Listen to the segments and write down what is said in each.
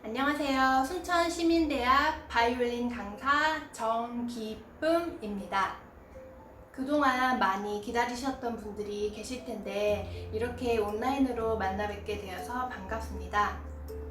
안녕하세요. 순천시민대학 바이올린 강사 정기쁨입니다. 그동안 많이 기다리셨던 분들이 계실 텐데 이렇게 온라인으로 만나 뵙게 되어서 반갑습니다.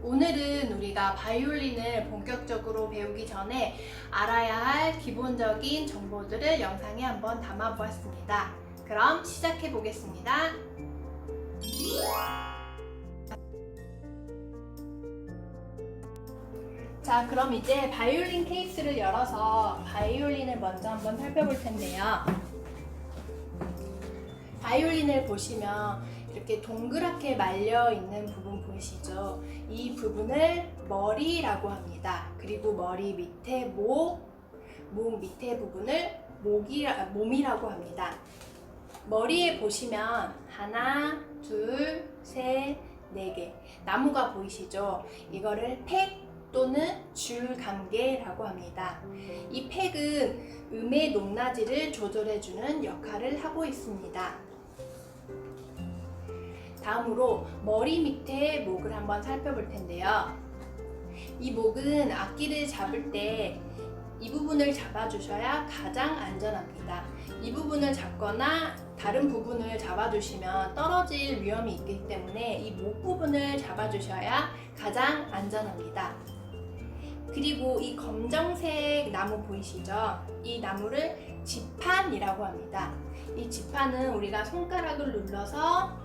오늘은 우리가 바이올린을 본격적으로 배우기 전에 알아야 할 기본적인 정보들을 영상에 한번 담아 보았습니다. 그럼 시작해 보겠습니다. 자, 그럼 이제 바이올린 케이스를 열어서 바이올린을 먼저 한번 살펴볼 텐데요. 바이올린을 보시면 이렇게 동그랗게 말려 있는 부분 보이시죠? 이 부분을 머리라고 합니다. 그리고 머리 밑에 목 밑에 부분을 몸이라고 합니다. 머리에 보시면 하나, 둘, 셋, 네 개 나무가 보이시죠? 이거를 팩 또는 줄감개라고 합니다. 이 팩은 음의 높낮이를 조절해주는 역할을 하고 있습니다. 다음으로 머리 밑에 목을 한번 살펴볼 텐데요. 이 목은 악기를 잡을 때 이 부분을 잡아주셔야 가장 안전합니다. 이 부분을 잡거나 다른 부분을 잡아주시면 떨어질 위험이 있기 때문에 이 목 부분을 잡아주셔야 가장 안전합니다. 그리고 이 검정색 나무 보이시죠? 이 나무를 지판이라고 합니다. 이 지판은 우리가 손가락을 눌러서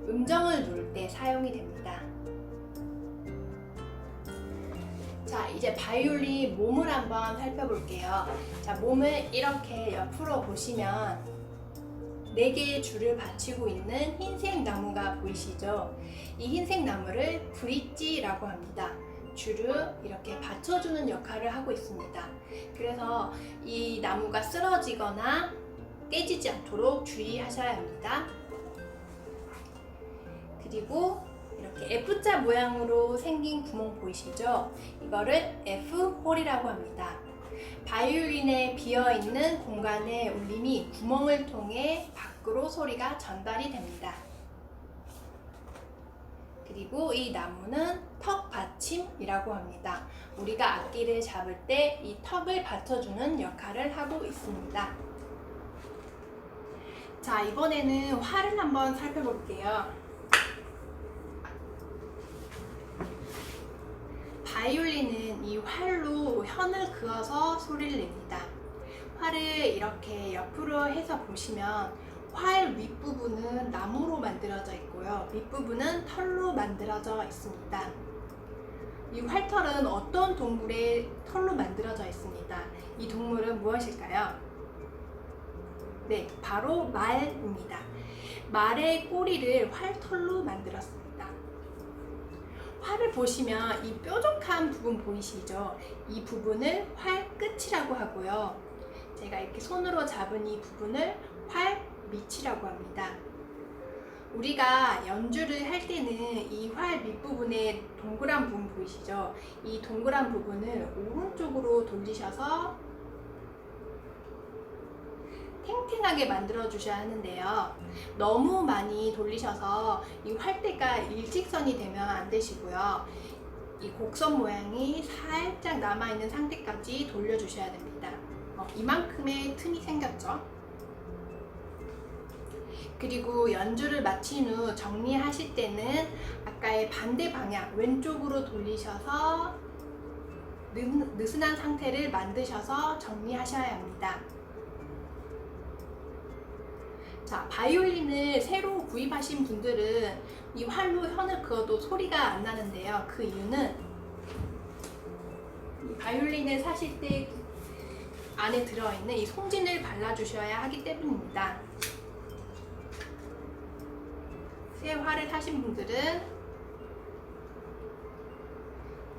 음정을 누를 때 사용이 됩니다. 자, 이제 바이올린 몸을 한번 살펴볼게요. 자, 몸을 이렇게 옆으로 보시면 4개의 줄을 받치고 있는 흰색 나무가 보이시죠? 이 흰색 나무를 브릿지라고 합니다. 줄을 이렇게 받쳐주는 역할을 하고 있습니다. 그래서 이 나무가 쓰러지거나 깨지지 않도록 주의하셔야 합니다. 그리고 이렇게 F자 모양으로 생긴 구멍 보이시죠? 이거를 F홀이라고 합니다. 바이올린에 비어있는 공간의 울림이 구멍을 통해 밖으로 소리가 전달이 됩니다. 그리고 이 나무는 턱 받침이라고 합니다. 우리가 악기를 잡을 때 이 턱을 받쳐주는 역할을 하고 있습니다. 자, 이번에는 활을 한번 살펴볼게요. 바이올린은 이 활로 현을 그어서 소리를 냅니다. 활을 이렇게 옆으로 해서 보시면 활 윗부분은 나무로 만들어져 있고요. 밑부분은 털로 만들어져 있습니다. 이 활털은 어떤 동물의 털로 만들어져 있습니다. 이 동물은 무엇일까요? 네, 바로 말입니다. 말의 꼬리를 활털로 만들었습니다. 활을 보시면 이 뾰족한 부분 보이시죠? 이 부분을 활 끝이라고 하고요. 제가 이렇게 손으로 잡은 이 부분을 활 밑이라고 합니다. 우리가 연주를 할 때는 이 활 밑부분에 동그란 부분 보이시죠? 이 동그란 부분을 오른쪽으로 돌리셔서 탱탱하게 만들어 주셔야 하는데요. 너무 많이 돌리셔서 이 활대가 일직선이 되면 안 되시고요. 이 곡선 모양이 살짝 남아있는 상태까지 돌려주셔야 됩니다. 이만큼의 틈이 생겼죠? 그리고 연주를 마친 후 정리하실 때는 아까의 반대 방향 왼쪽으로 돌리셔서 느슨한 상태를 만드셔서 정리하셔야 합니다. 자, 바이올린을 새로 구입하신 분들은 이 활로 현을 그어도 소리가 안 나는데요. 그 이유는 이 바이올린을 사실 때 안에 들어있는 이 송진을 발라주셔야 하기 때문입니다. 새 활을 사신 분들은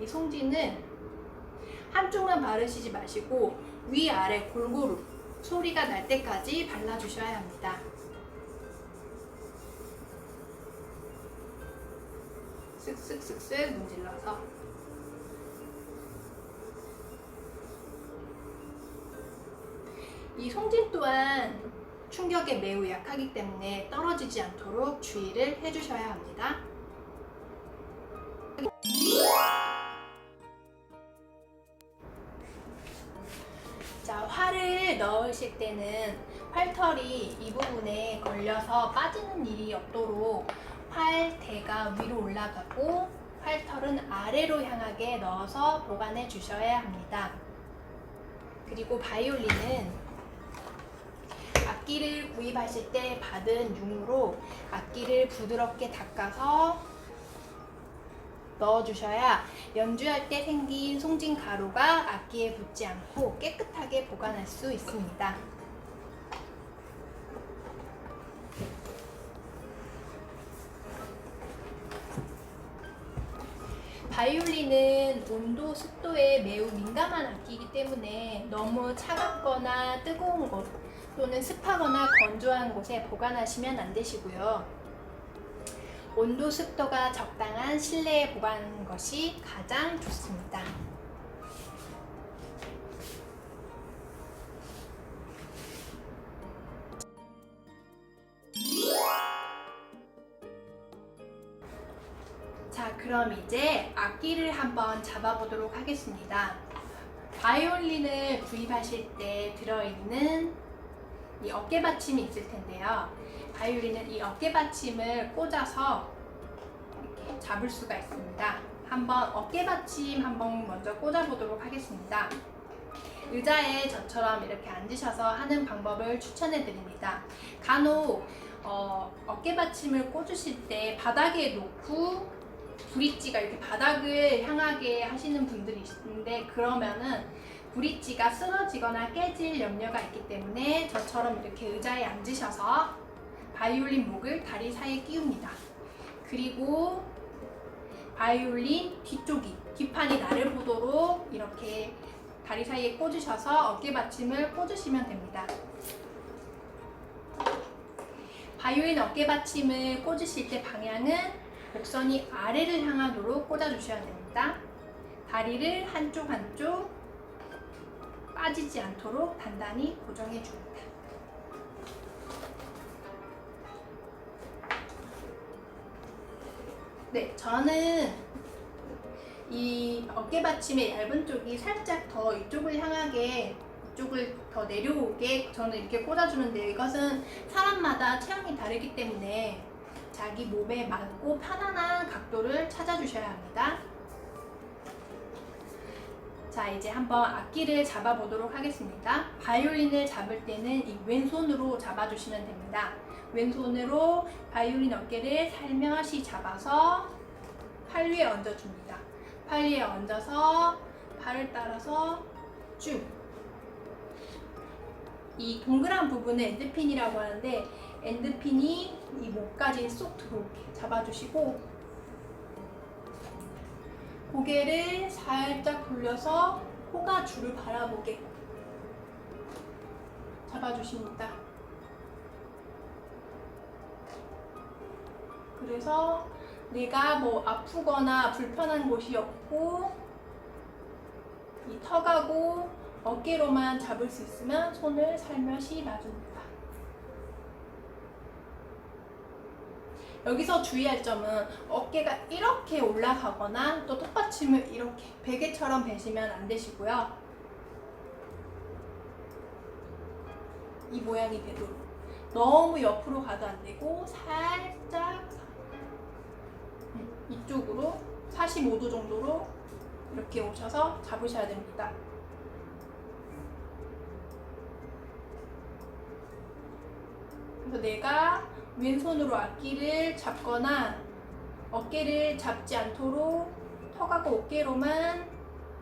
이 송진을 한쪽만 바르시지 마시고 위아래 골고루 소리가 날 때까지 발라주셔야 합니다. 쓱쓱쓱쓱 문질러서 이 송진 또한 충격에 매우 약하기 때문에 떨어지지 않도록 주의를 해주셔야 합니다. 넣으실 때는 팔털이 이 부분에 걸려서 빠지는 일이 없도록 팔대가 위로 올라가고 팔털은 아래로 향하게 넣어서 보관해 주셔야 합니다. 그리고 바이올린은 악기를 구입하실 때 받은 융으로 악기를 부드럽게 닦아서 넣어주셔야 연주할 때 생긴 송진 가루가 악기에 붙지 않고 깨끗하게 보관할 수 있습니다. 바이올린은 온도, 습도에 매우 민감한 악기이기 때문에 너무 차갑거나 뜨거운 곳 또는 습하거나 건조한 곳에 보관하시면 안 되시고요. 온도, 습도가 적당한 실내에 보관하는 것이 가장 좋습니다. 자, 그럼 이제 악기를 한번 잡아보도록 하겠습니다. 바이올린을 구입하실 때 들어있는 이 어깨받침이 있을 텐데요. 바이올린은 이 어깨받침을 꽂아서 이렇게 잡을 수가 있습니다. 한번 어깨받침 한번 먼저 꽂아보도록 하겠습니다. 의자에 저처럼 이렇게 앉으셔서 하는 방법을 추천해 드립니다. 간혹 어깨받침을 꽂으실 때 바닥에 놓고 브릿지가 이렇게 바닥을 향하게 하시는 분들이 있는데 그러면은 브릿지가 쓰러지거나 깨질 염려가 있기 때문에 저처럼 이렇게 의자에 앉으셔서 바이올린 목을 다리 사이에 끼웁니다. 그리고 바이올린 뒤쪽이 뒷판이 나를 보도록 이렇게 다리 사이에 꽂으셔서 어깨받침을 꽂으시면 됩니다. 바이올린 어깨받침을 꽂으실 때 방향은 곡선이 아래를 향하도록 꽂아주셔야 됩니다. 다리를 한쪽 빠지지 않도록 단단히 고정해 줍니다. 네, 저는 이 어깨받침의 얇은 쪽이 살짝 더 이쪽을 향하게 이쪽을 더 내려오게 저는 이렇게 꽂아주는데 이것은 사람마다 체형이 다르기 때문에 자기 몸에 맞고 편안한 각도를 찾아주셔야 합니다. 자, 이제 한번 악기를 잡아보도록 하겠습니다. 바이올린을 잡을 때는 이 왼손으로 잡아주시면 됩니다. 왼손으로 바이올린 어깨를 살며시 잡아서 팔 위에 얹어줍니다. 팔 위에 얹어서 발을 따라서 쭉. 이 동그란 부분은 엔드핀이라고 하는데 엔드핀이 이 목까지 쏙 들어오게 잡아주시고 고개를 살짝 돌려서 코가 줄을 바라보게 잡아주십니다. 그래서 내가 뭐 아프거나 불편한 곳이 없고 이 턱하고 어깨로만 잡을 수 있으면 손을 살며시 놔줍니다. 여기서 주의할 점은 어깨가 이렇게 올라가거나 또 턱받침을 이렇게 베개처럼 베시면 안 되시고요. 이 모양이 되도록 너무 옆으로 가도 안 되고 살짝 이쪽으로 45도 정도로 이렇게 오셔서 잡으셔야 됩니다. 그래서 내가 왼손으로 악기를 잡거나 어깨를 잡지 않도록 턱하고 어깨로만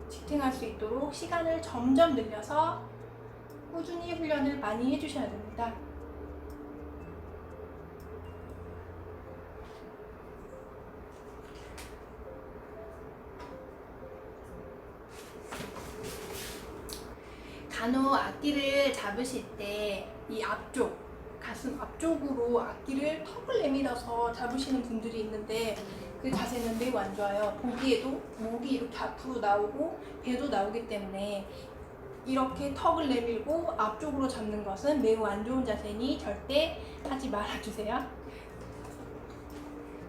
지탱할 수 있도록 시간을 점점 늘려서 꾸준히 훈련을 많이 해주셔야 됩니다. 간혹 악기를 잡으실 때 이 앞쪽 가슴 앞쪽으로 악기를 턱을 내밀어서 잡으시는 분들이 있는데 그 자세는 매우 안 좋아요. 보기에도 목이 이렇게 앞으로 나오고 배도 나오기 때문에 이렇게 턱을 내밀고 앞쪽으로 잡는 것은 매우 안 좋은 자세니 절대 하지 말아주세요.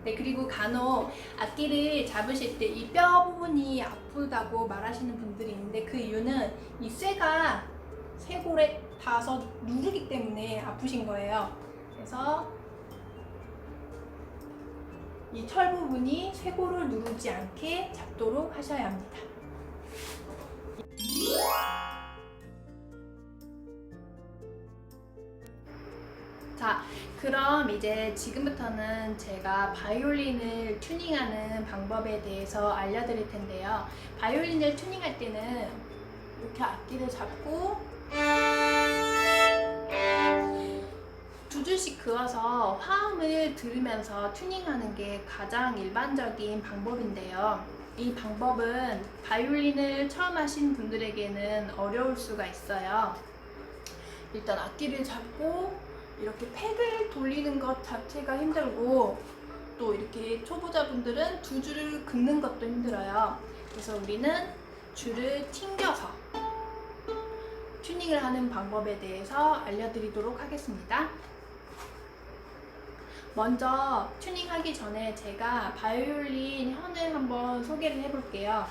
네, 그리고 간혹 악기를 잡으실 때 이 뼈 부분이 아프다고 말하시는 분들이 있는데 그 이유는 이 쇠가 쇄골에 닿아서 누르기 때문에 아프신 거예요. 그래서 이 철 부분이 쇄골을 누르지 않게 잡도록 하셔야 합니다. 자, 그럼 이제 지금부터는 제가 바이올린을 튜닝하는 방법에 대해서 알려드릴 텐데요. 바이올린을 튜닝할 때는 이렇게 악기를 잡고 두 줄씩 그어서 화음을 들으면서 튜닝하는 게 가장 일반적인 방법인데요. 이 방법은 바이올린을 처음 하신 분들에게는 어려울 수가 있어요. 일단 악기를 잡고 이렇게 팩을 돌리는 것 자체가 힘들고, 또 이렇게 초보자분들은 두 줄을 긋는 것도 힘들어요. 그래서 우리는 줄을 튕겨서 튜닝을 하는 방법에 대해서 알려드리도록 하겠습니다. 먼저 튜닝하기 전에 제가 바이올린 현을 한번 소개를 해볼게요.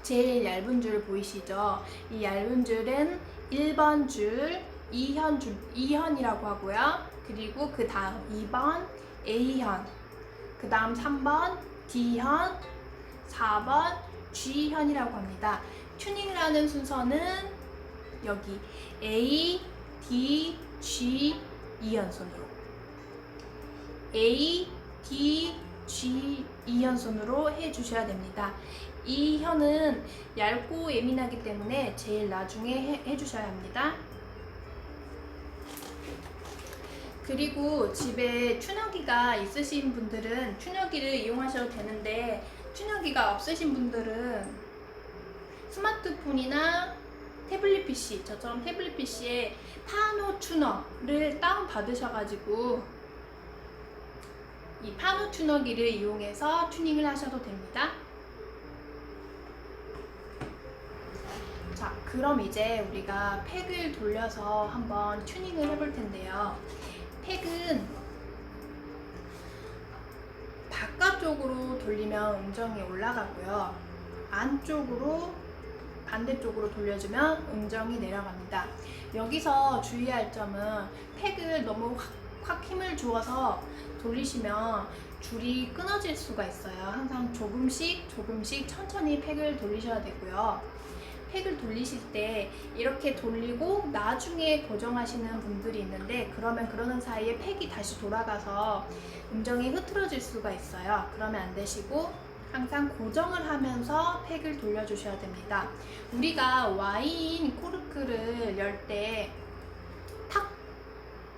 제일 얇은 줄 보이시죠? 이 얇은 줄은 1번 줄, 2현이라고 하고요. 그리고 그 다음 2번 A현, 그 다음 3번 D현, 4번 G현이라고 합니다. 튜닝을 하는 순서는 여기 A, D, G, 2현손으로 A, D, G, 2현손으로 해주셔야 됩니다. 이 현은 얇고 예민하기 때문에 제일 나중에 해주셔야 합니다. 그리고 집에 튜너기가 있으신 분들은 튜너기를 이용하셔도 되는데, 튜너기가 없으신 분들은 스마트폰이나 태블릿 PC, 저처럼 태블릿 PC에 파노 튜너를 다운 받으셔가지고 이 파노 튜너기를 이용해서 튜닝을 하셔도 됩니다. 자, 그럼 이제 우리가 팩을 돌려서 한번 튜닝을 해볼 텐데요. 팩은 바깥쪽으로 돌리면 음정이 올라가고요. 안쪽으로 반대쪽으로 돌려주면 음정이 내려갑니다. 여기서 주의할 점은 팩을 너무 확 힘을 주어서 돌리시면 줄이 끊어질 수가 있어요. 항상 조금씩 천천히 팩을 돌리셔야 되고요. 팩을 돌리실 때 이렇게 돌리고 나중에 고정하시는 분들이 있는데, 그러는 사이에 팩이 다시 돌아가서 음정이 흐트러질 수가 있어요. 그러면 안 되시고 항상 고정을 하면서 팩을 돌려주셔야 됩니다. 우리가 와인 코르크를 열 때 탁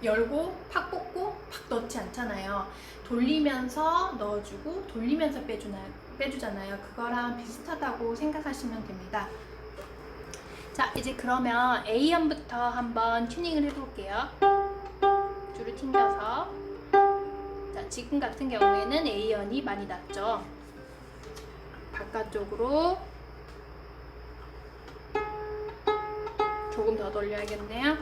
열고 팍 뽑고 팍 넣지 않잖아요. 돌리면서 넣어주고 돌리면서 빼주잖아요. 그거랑 비슷하다고 생각하시면 됩니다. 자, 이제 그러면 A현부터 한번 튜닝을 해볼게요. 줄을 튕겨서. 자, 지금 같은 경우에는 A현이 많이 낮죠. 바깥쪽으로 조금 더 돌려야겠네요.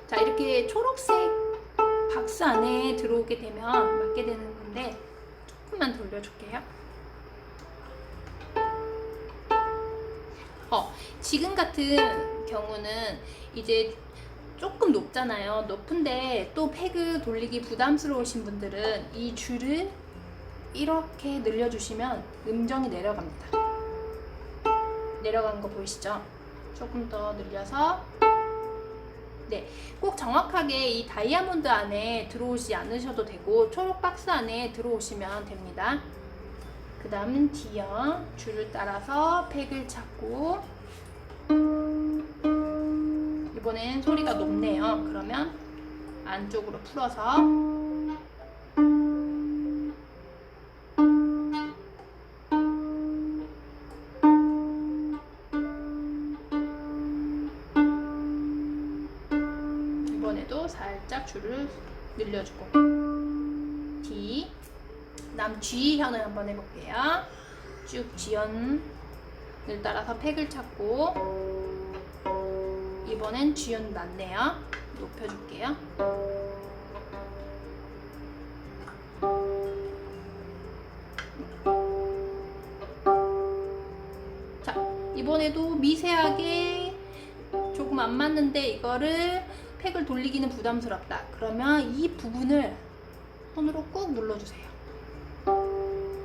자, 이렇게 초록색 박스 안에 들어오게 되면 맞게 되는 건데, 조금만 돌려줄게요. 지금 같은 경우는 이제 조금 높잖아요. 높은데 또 팩을 돌리기 부담스러우신 분들은 이 줄을 이렇게 늘려주시면 음정이 내려갑니다. 내려간 거 보이시죠? 조금 더 늘려서, 네, 꼭 정확하게 이 다이아몬드 안에 들어오지 않으셔도 되고 초록 박스 안에 들어오시면 됩니다. 그 다음은 D형, 줄을 따라서 팩을 찾고, 이번엔 소리가 높네요. 그러면 안쪽으로 풀어서 이번에도 살짝 줄을 늘려주고, D, 그다음 G현을 한번 해볼게요. 쭉 G현을 따라서 팩을 찾고, 이번엔 G현 낮네요. 높여줄게요. 자, 이번에도 미세하게 조금 안 맞는데 이거를 팩을 돌리기는 부담스럽다. 그러면 이 부분을 손으로 꾹 눌러주세요.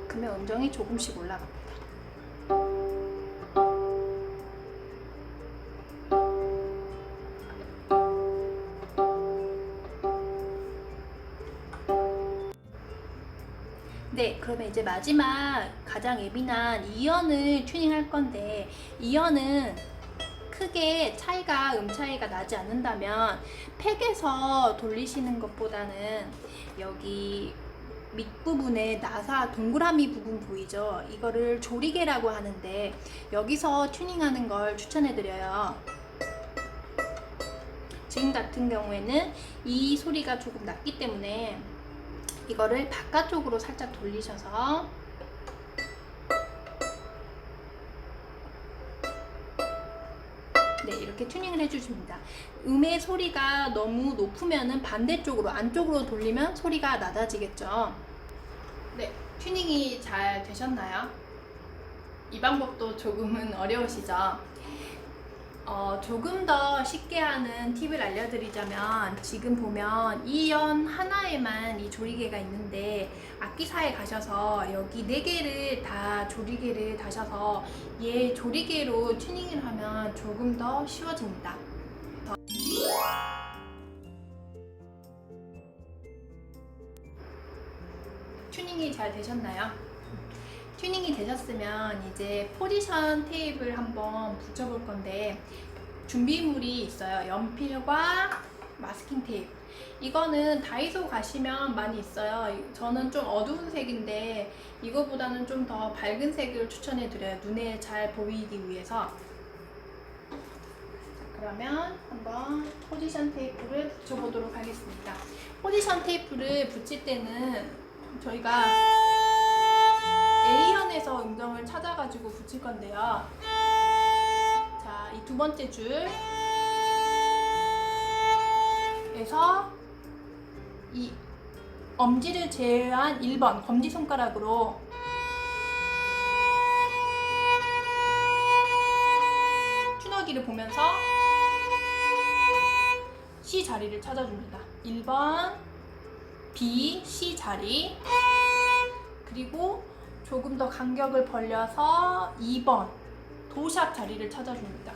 그러면 음정이 조금씩 올라갑니다. 네, 그러면 이제 마지막 가장 예민한 2연을 튜닝할 건데, 2연은 크게 차이가 음차이가 나지 않는다면 팩에서 돌리시는 것보다는 여기 밑부분에 나사 동그라미 부분 보이죠? 이거를 조리개라고 하는데 여기서 튜닝하는 걸 추천해 드려요. 지금 같은 경우에는 이 소리가 조금 낮기 때문에 이거를 바깥쪽으로 살짝 돌리셔서 네, 이렇게 튜닝을 해주십니다. 음의 소리가 너무 높으면은 반대쪽으로 안쪽으로 돌리면 소리가 낮아지겠죠. 네, 튜닝이 잘 되셨나요? 이 방법도 조금은 어려우시죠? 조금 더 쉽게 하는 팁을 알려드리자면, 지금 보면 이 연 하나에만 이 조리개가 있는데 악기사에 가셔서 여기 4개를 다 조리개를 다셔서 얘 조리개로 튜닝을 하면 조금 더 쉬워집니다. 튜닝이 잘 되셨나요? 튜닝이 되셨으면 이제 포지션 테이프를 한번 붙여볼 건데, 준비물이 있어요. 연필과 마스킹 테이프. 이거는 다이소 가시면 많이 있어요. 저는 좀 어두운 색인데 이거보다는 좀 더 밝은 색을 추천해 드려요. 눈에 잘 보이기 위해서. 자, 그러면 한번 포지션 테이프를 붙여보도록 하겠습니다. 포지션 테이프를 붙일 때는 저희가 A현에서 음정을 찾아가지고 붙일 건데요. 자, 이 두 번째 줄에서 이 엄지를 제외한 1번 검지손가락으로 튜너기를 보면서 C 자리를 찾아줍니다. 1번 B, C 자리, 그리고 조금 더 간격을 벌려서 2번 도샵 자리를 찾아줍니다.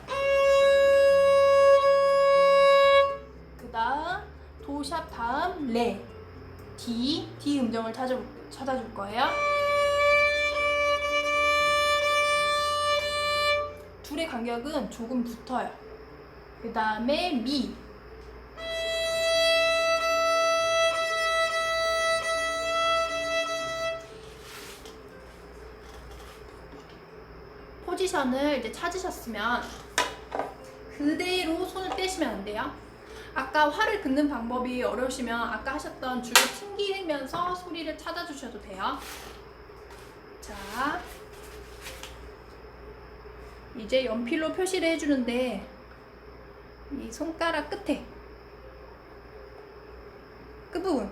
그 다음 도샵 다음 레, D 음정을 찾아줄 거예요. 둘의 간격은 조금 붙어요. 그 다음에 미, 포지션을 이제 찾으셨으면 그대로 손을 떼시면 안 돼요. 아까 활을 긋는 방법이 어려우시면 아까 하셨던 줄을 튕기면서 소리를 찾아주셔도 돼요. 자, 이제 연필로 표시를 해주는데 이 손가락 끝에 끝부분에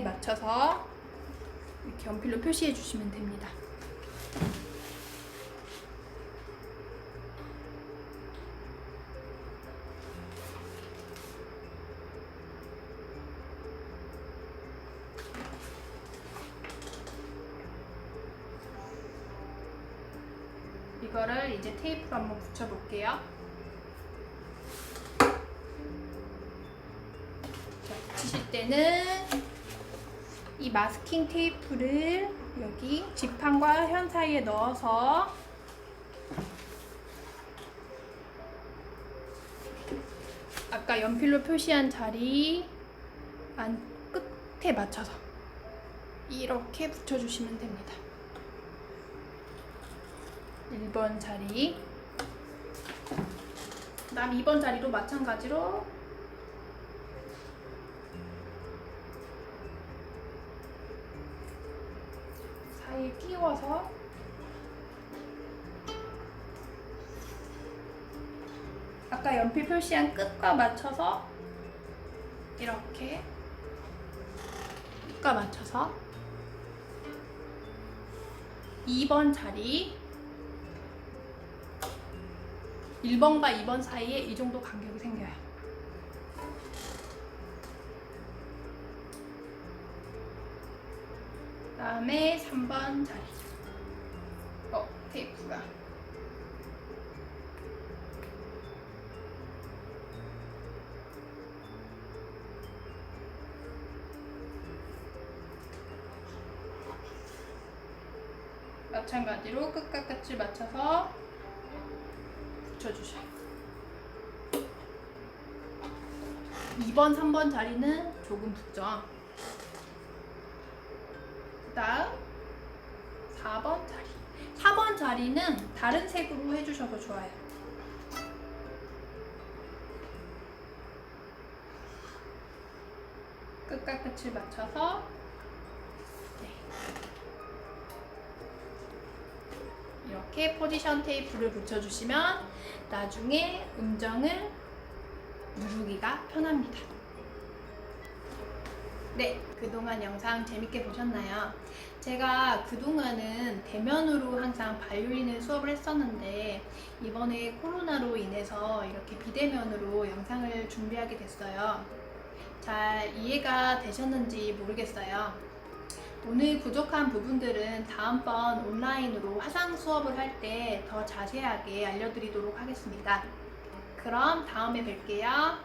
맞춰서 이렇게 연필로 표시해 주시면 됩니다. 이거를 이제 테이프로 한번 붙여볼게요. 자, 붙이실 때는 이 마스킹 테이프를 여기 지판과 현 사이에 넣어서 아까 연필로 표시한 자리 안 끝에 맞춰서 이렇게 붙여주시면 됩니다. 1번 자리, 그 다음 2번 자리도 마찬가지로 사이에 끼워서 아까 연필 표시한 끝과 맞춰서 이렇게 끝과 맞춰서 2번 자리, 1번과 2번 사이에 이 정도 간격이 생겨요. 그다음에 3번 자리. 테이프가. 마찬가지로 끝과 끝을 맞춰서 붙여주셔요. 2번, 3번 자리는 조금 붙죠. 그 다음 4번 자리. 4번 자리는 다른 색으로 해주셔도 좋아요. 끝과 끝을 맞춰서 이렇게 포지션 테이프를 붙여주시면 나중에 음정을 누르기가 편합니다. 네, 그동안 영상 재밌게 보셨나요? 제가 그동안은 대면으로 항상 바이올린을 수업을 했었는데 이번에 코로나로 인해서 이렇게 비대면으로 영상을 준비하게 됐어요. 잘 이해가 되셨는지 모르겠어요. 오늘 부족한 부분들은 다음번 온라인으로 화상 수업을 할 때 더 자세하게 알려드리도록 하겠습니다. 그럼 다음에 뵐게요.